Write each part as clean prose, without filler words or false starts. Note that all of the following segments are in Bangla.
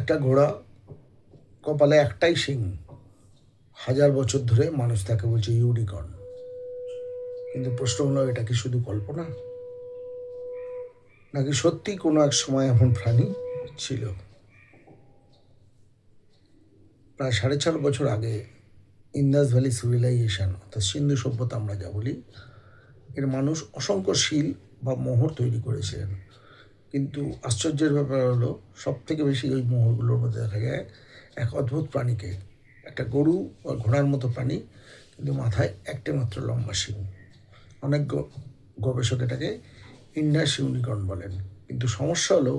একটা ঘোড়া, কপালে একটাই শিং, 1000 বছর ধরে মানুষ তাকে বলছে ইউনিকর্ন। কিন্তু প্রশ্ন হলো, এটা কি শুধু কল্পনা, নাকি সত্যি কোনো এক সময় এমন প্রাণী ছিল? প্রায় 4.5 বছর আগে ইন্দাস ভ্যালি সিভিলাইজেশন অর্থাৎ সিন্ধু সভ্যতা আমরা যা বলি, এর মানুষ অসংখ্য শিল বা মোহর তৈরি করেছিলেন। কিন্তু আশ্চর্যের ব্যাপার হলো, সব থেকে বেশি ওই মোহরগুলোর মধ্যে দেখা যায় এক অদ্ভুত প্রাণীকে, একটা গরু বা ঘোড়ার মতো প্রাণী, কিন্তু মাথায় একটা মাত্র লম্বা শিং। অনেক গবেষক এটাকে ইন্ডাস ইউনিকর্ন বলেন। কিন্তু সমস্যা হলো,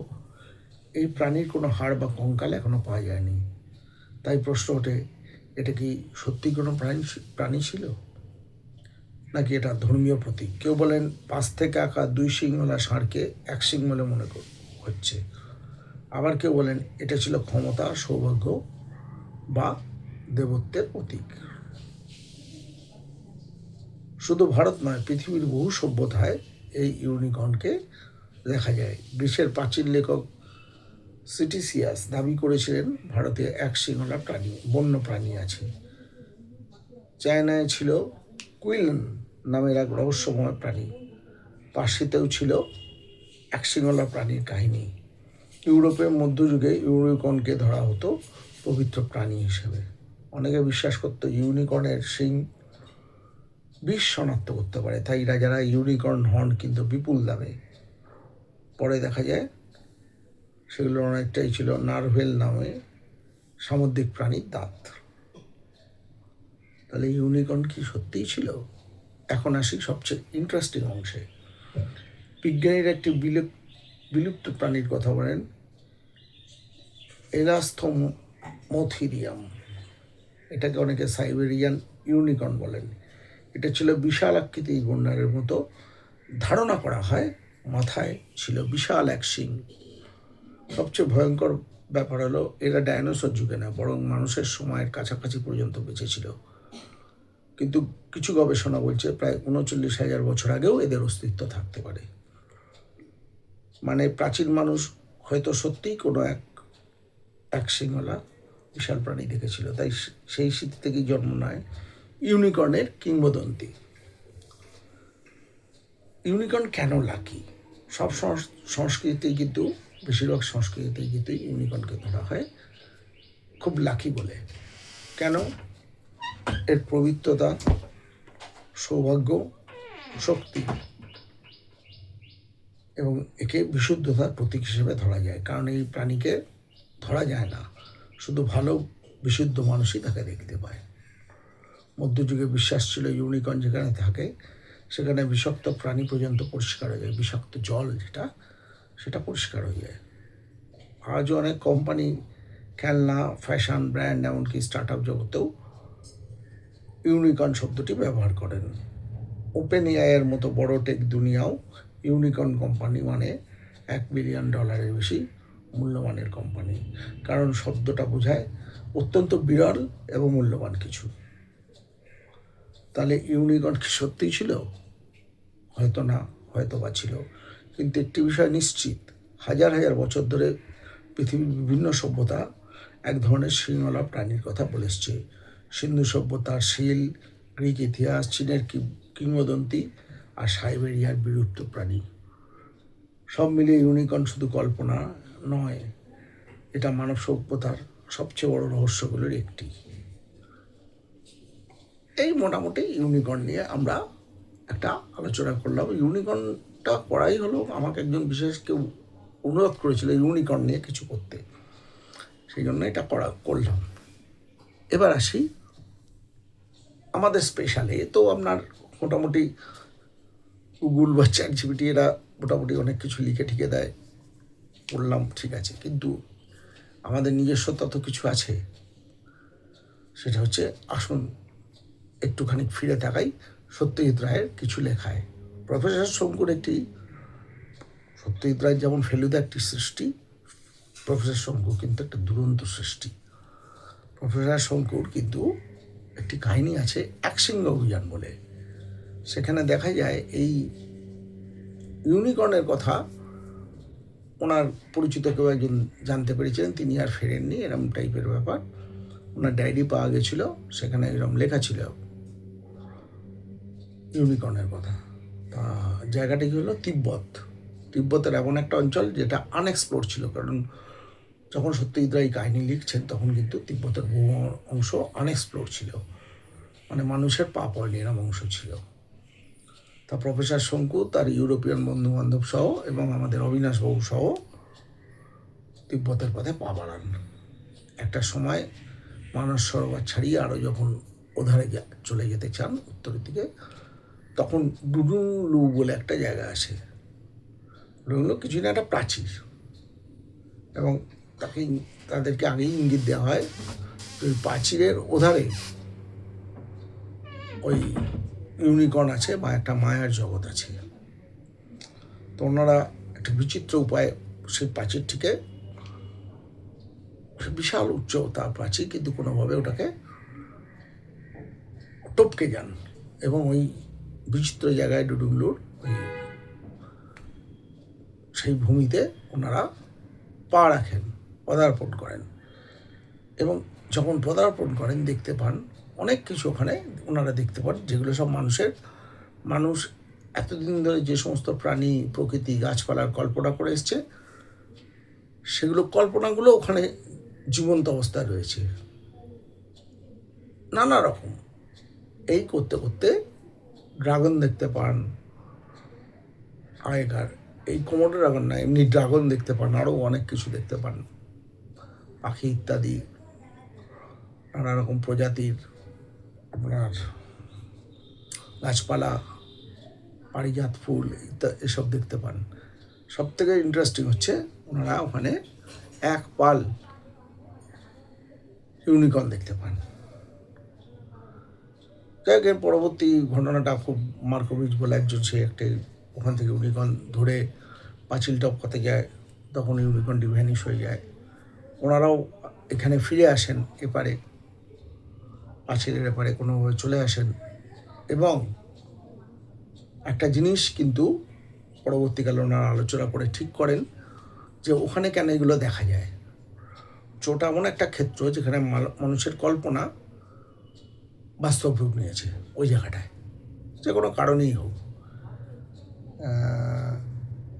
এই প্রাণীর কোনো হাড় বা কঙ্কাল এখনো পাওয়া যায়নি। তাই প্রশ্ন ওঠে, এটা কি সত্যি কোনো প্রাণী ছিল, নাকি এটা ধর্মীয় প্রতীক? কেউ বলেন 5 থেকে আঁকা 2 শিংওয়ালা ষাঁড়কে এক শিং বলে মনে হচ্ছে। আবার কেউ বলেন এটা ছিল ক্ষমতা, সৌভাগ্য বা দেবত্বের প্রতীক। শুধু ভারত নয়, পৃথিবীর বহু সভ্যতায় এই ইউনিকর্নকে দেখা যায়। গ্রীসের প্রাচীন লেখক সিটিসিয়াস দাবি করেছিলেন ভারতে এক শিংওয়ালা বন্য প্রাণী আছে। চায়নায় ছিল কুইলন নামের এক রহস্যময় প্রাণী। পার্সিতেও ছিল এক শিংওয়ালা প্রাণীর কাহিনী। ইউরোপের মধ্যযুগে ইউনিকর্নকে ধরা হতো পবিত্র প্রাণী হিসেবে। অনেকে বিশ্বাস করতো ইউনিকর্নের শিং বিষ শনাক্ত করতে পারে, তাই রাজারা ইউনিকর্ন হর্ন কিন্তু বিপুল দামে। পরে দেখা যায় সেগুলো অনেকটাই ছিল নারভেল নামে সামুদ্রিক প্রাণীর দাঁত। তাহলে ইউনিকর্ন কি সত্যিই ছিল? এখন আসি সবচেয়ে ইন্টারেস্টিং অংশে। বিজ্ঞানীরা একটি বিলুপ্ত প্রাণীর কথা বলেন, এলাস্থোমোথিরিয়াম। এটাকে অনেকে সাইবেরিয়ান ইউনিকর্ন বলেন। এটা ছিল বিশাল আকৃতির গন্ডারের মতো। ধারণা করা হয় মাথায় ছিল বিশাল এক শিং। সবচেয়ে ভয়ঙ্কর ব্যাপার হলো, এরা ডাইনোসর যুগে না, বরং মানুষের সময়ের কাছাকাছি পর্যন্ত বেঁচে ছিল। কিন্তু কিছু গবেষণা বলছে প্রায় 39,000 বছর আগেও এদের অস্তিত্ব থাকতে পারে। মানে প্রাচীন মানুষ হয়তো সত্যিই কোনো এক শিংওয়ালা বিশাল প্রাণী দেখেছিল। তাই সেই স্মৃতি থেকেই জন্ম নেয় ইউনিকর্নের কিংবদন্তি। ইউনিকর্ন কেন লাকি? সব সংস্কৃতিতেই কিন্তু, বেশিরভাগ সংস্কৃতিতেই কিন্তু ইউনিকর্নকে ধরা হয় খুব লাকি বলে। কেন? এর পবিত্রতা, সৌভাগ্য, শক্তি এবং একে বিশুদ্ধতার প্রতীক হিসেবে ধরা যায়। কারণ এই প্রাণীকে ধরা যায় না, শুধু ভালো বিশুদ্ধ মানুষই তাকে দেখতে পায়। মধ্যযুগে বিশ্বাস ছিল ইউনিকর্ন যেখানে থাকে সেখানে বিষাক্ত প্রাণী পর্যন্ত পরিষ্কার হয়ে যায়। বিষাক্ত জল সেটা পরিষ্কার হয়ে যায়। আজও অনেক কোম্পানি, খেলনা, ফ্যাশন ব্র্যান্ড, এমনকি স্টার্ট আপ জগতেও ইউনিকর্ন শব্দটি ব্যবহার করেন। ওপেন এআইয়ের মতো বড় টেক দুনিয়াও ইউনিকর্ন কোম্পানি মানে $1 বিলিয়ন বেশি মূল্যমানের কোম্পানি। কারণ শব্দটা বোঝায় অত্যন্ত বিরল এবং মূল্যবান কিছু। তাহলে ইউনিকর্ন কি সত্যিই ছিল? হয়তো না, হয়তো বা ছিল। কিন্তু একটি বিষয় নিশ্চিত, হাজার হাজার বছর ধরে পৃথিবীর বিভিন্ন সভ্যতা এক ধরনের শিংওয়ালা প্রাণীর কথা বলে এসছে। সিন্ধু সভ্যতার শিল, গ্রিক ইতিহাস, চীনের কিংবদন্তি আর সাইবেরিয়ার বিলুপ্ত প্রাণী, সব মিলিয়ে ইউনিকর্ন শুধু কল্পনা নয়, এটা মানব সভ্যতার সবচেয়ে বড় রহস্যগুলোর একটি। এই মোটামুটি ইউনিকর্ন নিয়ে আমরা একটা আলোচনা করলাম। ইউনিকর্নটা করাই হলো, আমাকে একজন বিশেষ কেউ অনুরোধ করেছিল ইউনিকর্ন নিয়ে কিছু করতে, সেই জন্য এটা করলাম। এবার আসি আমাদের স্পেশালে। তো আপনার মোটামুটি গুগল বা চ্যাটজিপিটি এরা মোটামুটি অনেক কিছু লিখে ঠিকে দেয়, পড়লাম, ঠিক আছে। কিন্তু আমাদের নিজস্বতা তো কিছু আছে। সেটা হচ্ছে, আসুন একটুখানি ফিরে তাকাই সত্যজিৎ রায়ের কিছু লেখায়। সত্যজিৎ রায় যেমন ফেলুদা একটি সৃষ্টি, প্রফেসর শঙ্কু কিন্তু একটা দুরন্ত সৃষ্টি। প্রফেসর শঙ্কুর কিন্তু একটি কাহিনী আছে একশৃঙ্গ অভিযান বলে। সেখানে দেখা যায় এই ইউনিকর্নের কথা ওনার পরিচিত কেউ একজন জানতে পেরেছিলেন, তিনি আর ফেরেননি, এরম টাইপের ব্যাপার। ওনার ডায়েরি পাওয়া গেছিলো, সেখানে এরম লেখা ছিল ইউনিকর্নের কথা। তা জায়গাটি হলো তিব্বত। তিব্বতের এমন একটা অঞ্চল যেটা আনএক্সপ্লোর ছিল, কারণ যখন সত্যজিৎ রায় কাহিনী লিখছেন তখন কিন্তু তিব্বতের বহু অংশ আনএক্সপ্লোর ছিল, মানে মানুষের পা পড়েনি এরম অংশ ছিল। তা প্রফেসর শঙ্কু তার ইউরোপিয়ান বন্ধুবান্ধব সহ এবং আমাদের অবিনাশবাবু সহ তিব্বতের পথে পা বাড়ান। একটা সময় মানস সরোবর ছাড়িয়ে আরও যখন ওধারে চলে যেতে চান উত্তরের দিকে, তখন ডুডুলু বলে একটা জায়গা আছে। ডুডুলু কিছু না একটা প্রাচীর, এবং তাদেরকে আগেই ইঙ্গিত দেওয়া হয় ওই প্রাচীরের ওধারে ওই ইউনিকর্ন আছে বা একটা মায়ার জগৎ আছে। তো ওনারা একটা বিচিত্র উপায়ে সেই প্রাচীরটিকে, বিশাল উচ্চতা প্রাচীর, কিন্তু কোনোভাবে ওটাকে টপকে যান এবং ওই বিচিত্র জায়গায় ডুডুলুর ওই সেই ভূমিতে ওনারা পা রাখেন, পদার্পণ করেন। এবং যখন পদার্পণ করেন দেখতে পান অনেক কিছু ওখানে ওনারা দেখতে পান, যেগুলো সব মানুষ এতদিন ধরে যে সমস্ত প্রাণী, প্রকৃতি, গাছপালার কল্পনা করে এসছে, সেগুলো কল্পনাগুলো ওখানে জীবন্ত অবস্থায় রয়েছে নানা রকম। এই করতে করতে ড্রাগন দেখতে পান, আগেকার এই কোমোডো ড্রাগন না, এমনি ড্রাগন দেখতে পান, আরও অনেক কিছু দেখতে পান, পাখি ইত্যাদি, নানা রকম প্রজাতির আপনার গাছপালা, পারিজাত ফুল ইত্যাদি এসব দেখতে পান। সব থেকে ইন্টারেস্টিং হচ্ছে ওনারা ওখানে এক পাল ইউনিকর্ন দেখতে পান। যাই হোক, পরবর্তী ঘটনাটা খুব মার্কোভিচ বলে একজন, সে একটি ওখান থেকে ইউনিকর্ন ধরে পাঁচিল টপকাতে যায়, তখন ইউনিকর্নটি ভ্যানিশ হয়ে যায়। ওনারাও এখানে ফিরে আসেন, এপারে পাঁচিলের এপারে কোনোভাবে চলে আসেন, এবং একটা জিনিস কিন্তু পরবর্তীকালে ওনারা আলোচনা করে ঠিক করেন যে ওখানে কেন এগুলো দেখা যায়। ওটা এমন একটা ক্ষেত্র যেখানে মানুষের কল্পনা বাস্তব রূপ নিয়েছে ওই জায়গাটায়, যে কোনো কারণেই হোক।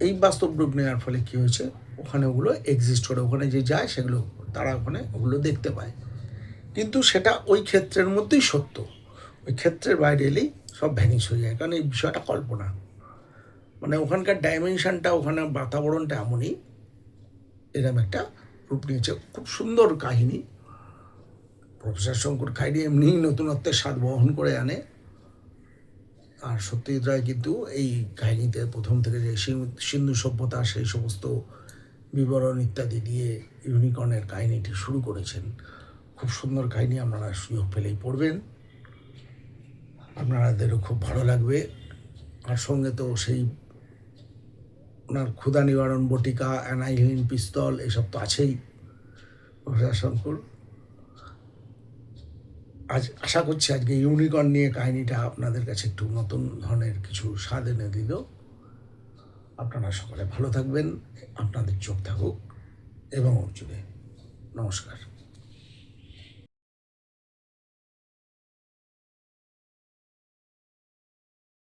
এই বাস্তব রূপ নেওয়ার ফলে কী হয়েছে, ওখানে ওগুলো এক্সিস্ট করে, ওখানে যে যায় সেগুলো তারা ওখানে ওগুলো দেখতে পায়। কিন্তু সেটা ওই ক্ষেত্রের মধ্যেই সত্য, ওই ক্ষেত্রের বাইরে এলেই সব ভ্যানিশ হয়ে যায়, কারণ এই বিষয়টা কল্পনা। মানে ওখানকার ডাইমেনশনটা, ওখানে বাতাবরণটা এমনই, এরকম একটা রূপ নিয়েছে। খুব সুন্দর কাহিনী। প্রফেসর শঙ্কুর কাহিনী এমনিই নতুনত্বের স্বাদ বহন করে আনে। আর সত্যজিৎ রায় কিন্তু এই কাহিনীতে প্রথম থেকে যে সিন্ধু সভ্যতা, সেই সমস্ত বিবরণ ইত্যাদি দিয়ে ইউনিকর্নের কাহিনীটি শুরু করেছেন। খুব সুন্দর কাহিনী, আপনারা সুযোগ পেলেই পড়বেন, আপনাদেরও খুব ভালো লাগবে। আর সঙ্গে তো সেই ওনার ক্ষুধা নিবারণ বটিকা, অ্যানাইহিলিন পিস্তল, এসব তো আছেই প্রফেসর শঙ্কুর। আজ আশা করছি আজকে ইউনিকর্ন নিয়ে কাহিনীটা আপনাদের কাছে একটু নতুন ধরনের কিছু স্বাদ এনে দিল। আপনারা সকলে ভালো থাকবেন, আপনাদের চোখ থাকুক এবং অর্জুনে। নমস্কার।